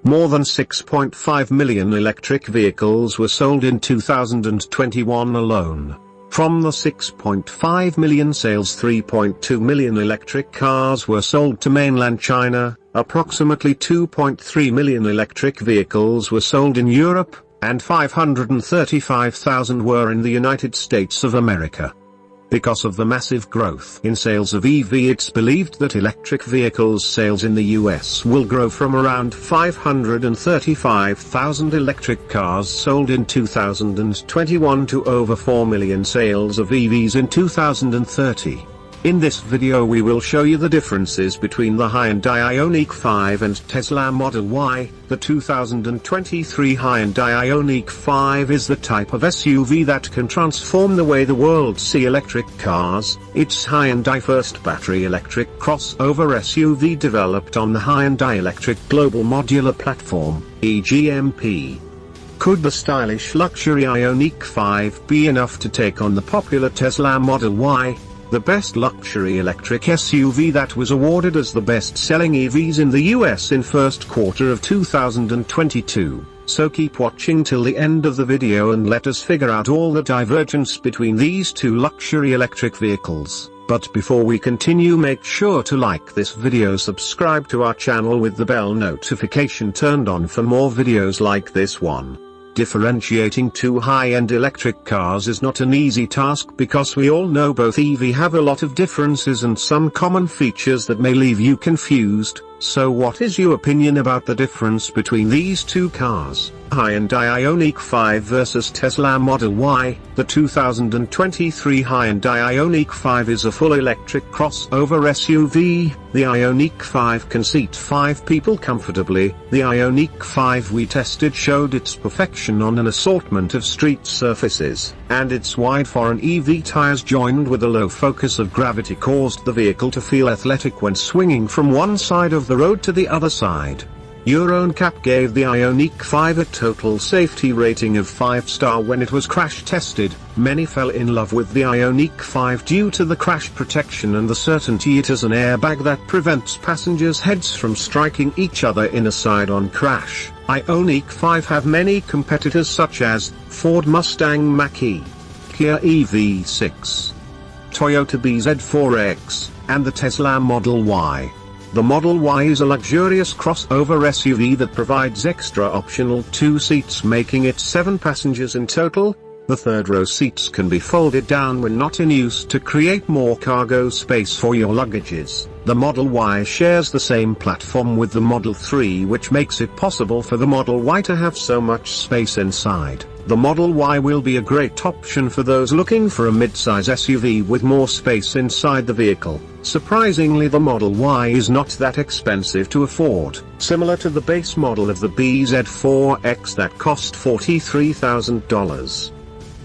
More than 6.5 million electric vehicles were sold in 2021 alone. From the 6.5 million sales, 3.2 million electric cars were sold to mainland China, approximately 2.3 million electric vehicles were sold in Europe, and 535,000 were in the United States of America. Because of the massive growth in sales of EV, it's believed that electric vehicles sales in the US will grow from around 535,000 electric cars sold in 2021 to over 4 million sales of EVs in 2030. In this video we will show you the differences between the Hyundai Ioniq 5 and Tesla Model Y. The 2023 Hyundai Ioniq 5 is the type of SUV that can transform the way the world see electric cars. It's Hyundai first battery electric crossover SUV developed on the Hyundai Electric Global Modular Platform, EGMP. Could the stylish luxury Ioniq 5 be enough to take on the popular Tesla Model Y? The best luxury electric SUV that was awarded as the best-selling EVs in the US in first quarter of 2022. So keep watching till the end of the video and let us figure out all the divergence between these two luxury electric vehicles. But before we continue, make sure to like this video, subscribe to our channel with the bell notification turned on for more videos like this one. Differentiating two high-end electric cars is not an easy task because we all know both EV have a lot of differences and some common features that may leave you confused. So what is your opinion about the difference between these two cars? Hyundai Ioniq 5 versus Tesla Model Y. The 2023 Hyundai Ioniq 5 is a full electric crossover SUV. The Ioniq 5 can seat 5 people comfortably. The Ioniq 5 we tested showed its perfection on an assortment of street surfaces, and its wide foreign EV tires joined with a low focus of gravity caused the vehicle to feel athletic when swinging from one side of the road to the other side. Euro NCAP gave the Ioniq 5 a total safety rating of 5-star when it was crash tested. Many fell in love with the Ioniq 5 due to the crash protection and the certainty it has an airbag that prevents passengers' heads from striking each other in a side-on crash. Ioniq 5 have many competitors such as Ford Mustang Mach-E, Kia EV6, Toyota BZ4X, and the Tesla Model Y. The Model Y is a luxurious crossover SUV that provides extra optional 2 seats, making it 7 passengers in total. The third-row seats can be folded down when not in use to create more cargo space for your luggages. The Model Y shares the same platform with the Model 3, which makes it possible for the Model Y to have so much space inside. The Model Y will be a great option for those looking for a mid-size SUV with more space inside the vehicle. Surprisingly, the Model Y is not that expensive to afford, similar to the base model of the BZ4X that cost $43,000.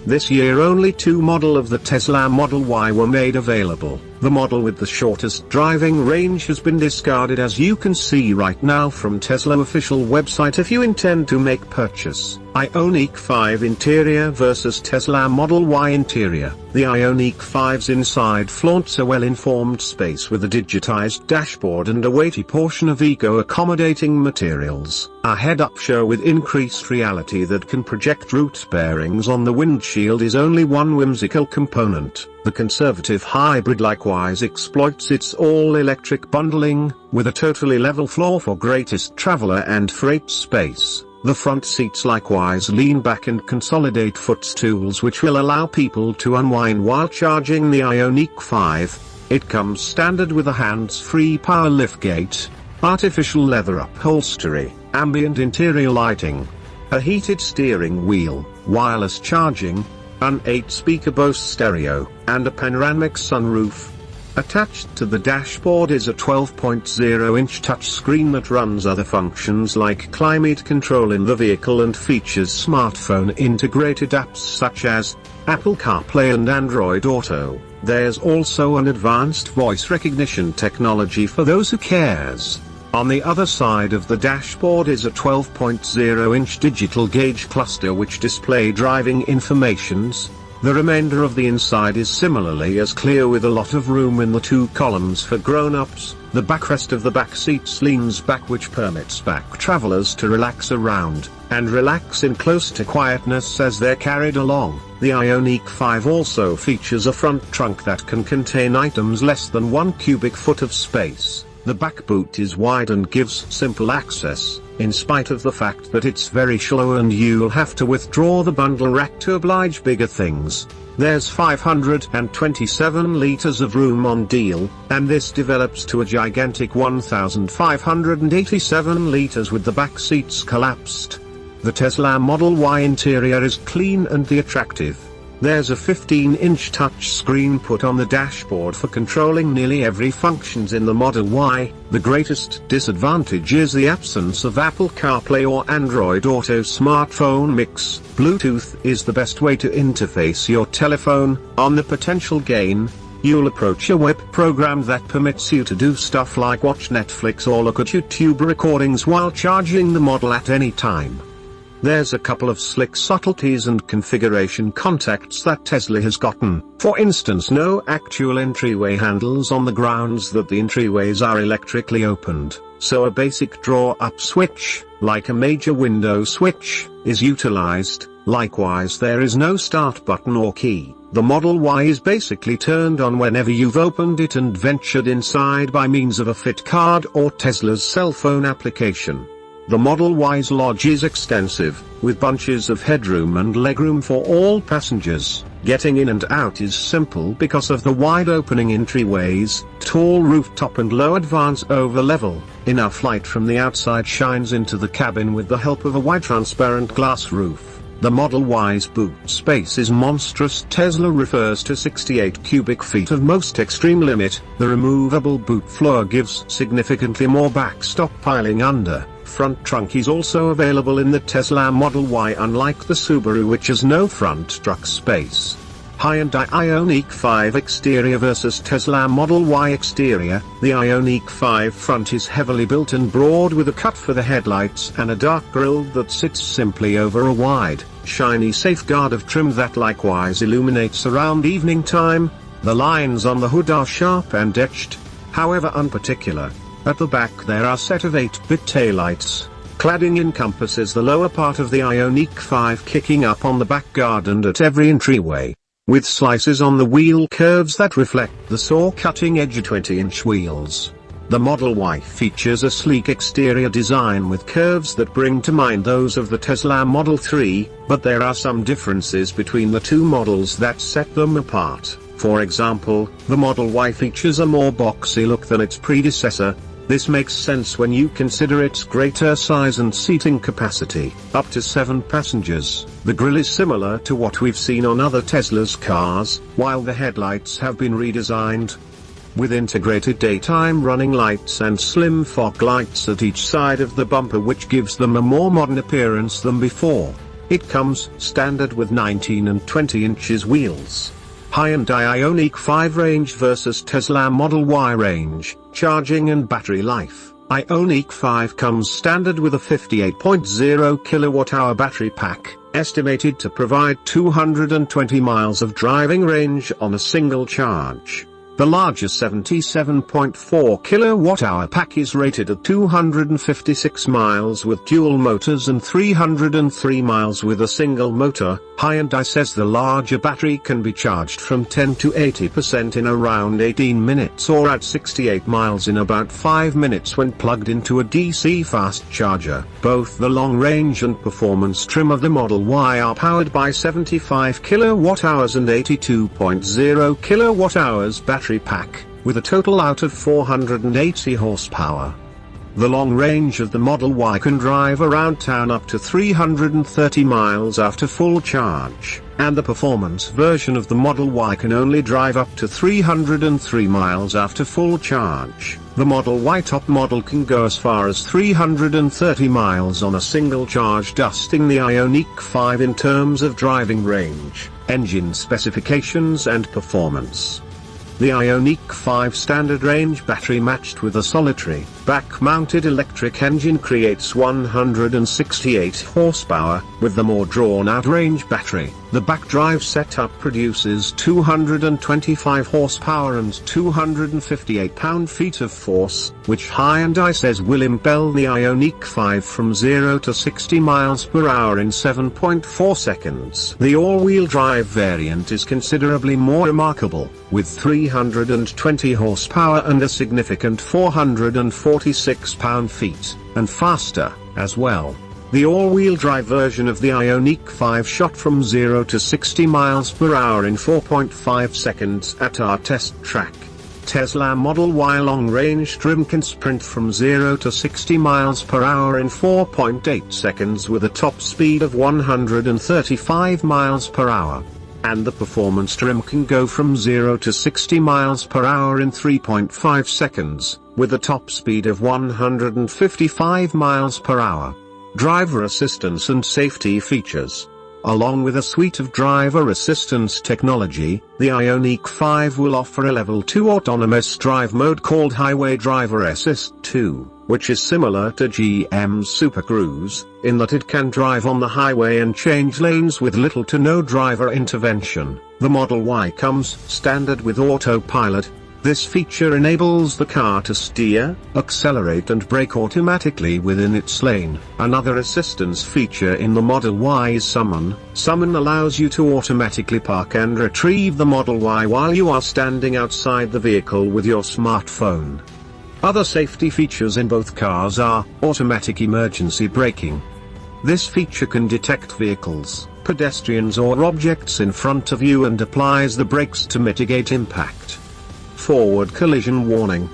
This year only 2 models of the Tesla Model Y were made available. The model with the shortest driving range has been discarded, as you can see right now from Tesla official website. If you intend to make purchase, Ioniq 5 interior versus Tesla Model Y interior. The Ioniq 5's inside flaunts a well-informed space with a digitized dashboard and a weighty portion of eco-accommodating materials. A head-up show with increased reality that can project route bearings on the windshield is only one whimsical component. The conservative hybrid likewise exploits its all-electric bundling, with a totally level floor for greatest traveler and freight space. The front seats likewise lean back and consolidate footstools, which will allow people to unwind while charging the Ioniq 5. It comes standard with a hands-free power liftgate, artificial leather upholstery, ambient interior lighting, a heated steering wheel, wireless charging, an 8-speaker Bose stereo, and a panoramic sunroof. Attached to the dashboard is a 12.0-inch touchscreen that runs other functions like climate control in the vehicle and features smartphone integrated apps such as Apple CarPlay and Android Auto. There's also an advanced voice recognition technology for those who cares. On the other side of the dashboard is a 12.0-inch digital gauge cluster which display driving informations, The remainder of the inside is similarly as clear with a lot of room in the two columns for grown-ups. The backrest of the back seats leans back, which permits back travelers to relax around, and relax in close to quietness as they're carried along. The Ioniq 5 also features a front trunk that can contain items less than 1 cubic foot of space. The back boot is wide and gives simple access, in spite of the fact that it's very shallow and you'll have to withdraw the bundle rack to oblige bigger things. There's 527 liters of room on deal, and this develops to a gigantic 1,587 liters with the back seats collapsed. The Tesla Model Y interior is clean and attractive. There's a 15-inch touchscreen put on the dashboard for controlling nearly every functions in the Model Y. The greatest disadvantage is the absence of Apple CarPlay or Android Auto smartphone mix. Bluetooth is the best way to interface your telephone. On the potential gain, you'll approach a web program that permits you to do stuff like watch Netflix or look at YouTube recordings while charging the model at any time. There's a couple of slick subtleties and configuration contacts that Tesla has gotten. For instance, no actual entryway handles on the grounds that the entryways are electrically opened, so a basic draw-up switch, like a major window switch, is utilized. Likewise, there is no start button or key. The Model Y is basically turned on whenever you've opened it and ventured inside by means of a Fit card or Tesla's cell phone application. The Model Y's lodge is extensive, with bunches of headroom and legroom for all passengers. Getting in and out is simple because of the wide opening entryways, tall rooftop and low advance over level. Enough light from the outside shines into the cabin with the help of a wide transparent glass roof. The Model Y's boot space is monstrous. Tesla refers to 68 cubic feet of most extreme limit. The removable boot floor gives significantly more backstop piling under. Front trunk is also available in the Tesla Model Y, unlike the Subaru, which has no front trunk space. Hyundai Ioniq 5 exterior versus Tesla Model Y exterior. The Ioniq 5 front is heavily built and broad with a cut for the headlights and a dark grille that sits simply over a wide, shiny safeguard of trim that likewise illuminates around evening time. The lines on the hood are sharp and etched, however unparticular. At the back there are a set of 8-bit taillights. Cladding encompasses the lower part of the Ioniq 5, kicking up on the back guard and at every entryway, with slices on the wheel curves that reflect the saw cutting edge of 20-inch wheels. The Model Y features a sleek exterior design with curves that bring to mind those of the Tesla Model 3, but there are some differences between the two models that set them apart. For example, the Model Y features a more boxy look than its predecessor. This makes sense when you consider its greater size and seating capacity, up to 7 passengers. The grille is similar to what we've seen on other Tesla's cars, while the headlights have been redesigned, with integrated daytime running lights and slim fog lights at each side of the bumper, which gives them a more modern appearance than before. It comes standard with 19 and 20 inches wheels. Hyundai Ioniq 5 range versus Tesla Model Y range, charging and battery life. Ioniq 5 comes standard with a 58.0 kWh battery pack, estimated to provide 220 miles of driving range on a single charge. The larger 77.4 kWh pack is rated at 256 miles with dual motors and 303 miles with a single motor. Hyundai says the larger battery can be charged from 10 to 80% in around 18 minutes or at 68 miles in about 5 minutes when plugged into a DC fast charger. Both the long range and performance trim of the Model Y are powered by 75 kWh and 82.0 kWh battery pack, with a total out of 480 horsepower. The long range of the Model Y can drive around town up to 330 miles after full charge, and the performance version of the Model Y can only drive up to 303 miles after full charge. The Model Y top model can go as far as 330 miles on a single charge, dusting the Ioniq 5 in terms of driving range, engine specifications and performance. The Ioniq 5 standard range battery matched with a solitary, back-mounted electric engine creates 168 horsepower, with the more drawn-out range battery, The back-drive setup produces 225 horsepower and 258 pound-feet of force, which Hyundai says will impel the Ioniq 5 from 0 to 60 miles per hour in 7.4 seconds. The all-wheel drive variant is considerably more remarkable, with 320 horsepower and a significant 446 pound-feet, and faster, as well. The all-wheel drive version of the Ioniq 5 shot from 0 to 60 miles per hour in 4.5 seconds at our test track. Tesla Model Y long-range trim can sprint from 0 to 60 miles per hour in 4.8 seconds with a top speed of 135 miles per hour. And the performance trim can go from 0 to 60 miles per hour in 3.5 seconds, with a top speed of 155 miles per hour. Driver assistance and safety features. Along with a suite of driver assistance technology, the Ioniq 5 will offer a Level 2 autonomous drive mode called Highway Driver Assist 2, which is similar to GM's Super Cruise, in that it can drive on the highway and change lanes with little to no driver intervention. The Model Y comes standard with autopilot. This feature enables the car to steer, accelerate and brake automatically within its lane. Another assistance feature in the Model Y is Summon. Summon allows you to automatically park and retrieve the Model Y while you are standing outside the vehicle with your smartphone. Other safety features in both cars are automatic emergency braking. This feature can detect vehicles, pedestrians or objects in front of you and applies the brakes to mitigate impact. Forward collision warning.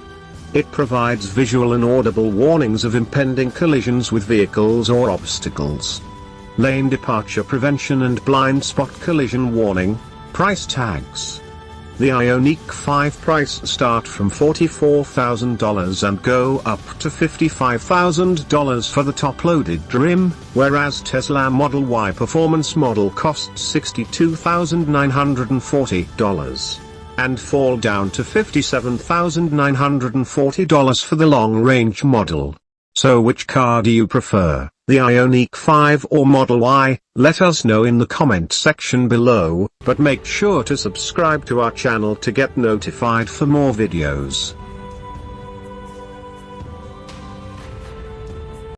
It provides visual and audible warnings of impending collisions with vehicles or obstacles. Lane departure prevention and blind spot collision warning. Price tags. The Ioniq 5 price start from $44,000 and go up to $55,000 for the top-loaded trim, whereas Tesla Model Y performance model costs $62,940. And fall down to $57,940 for the long-range model. So which car do you prefer, the Ioniq 5 or Model Y? Let us know in the comment section below, but make sure to subscribe to our channel to get notified for more videos.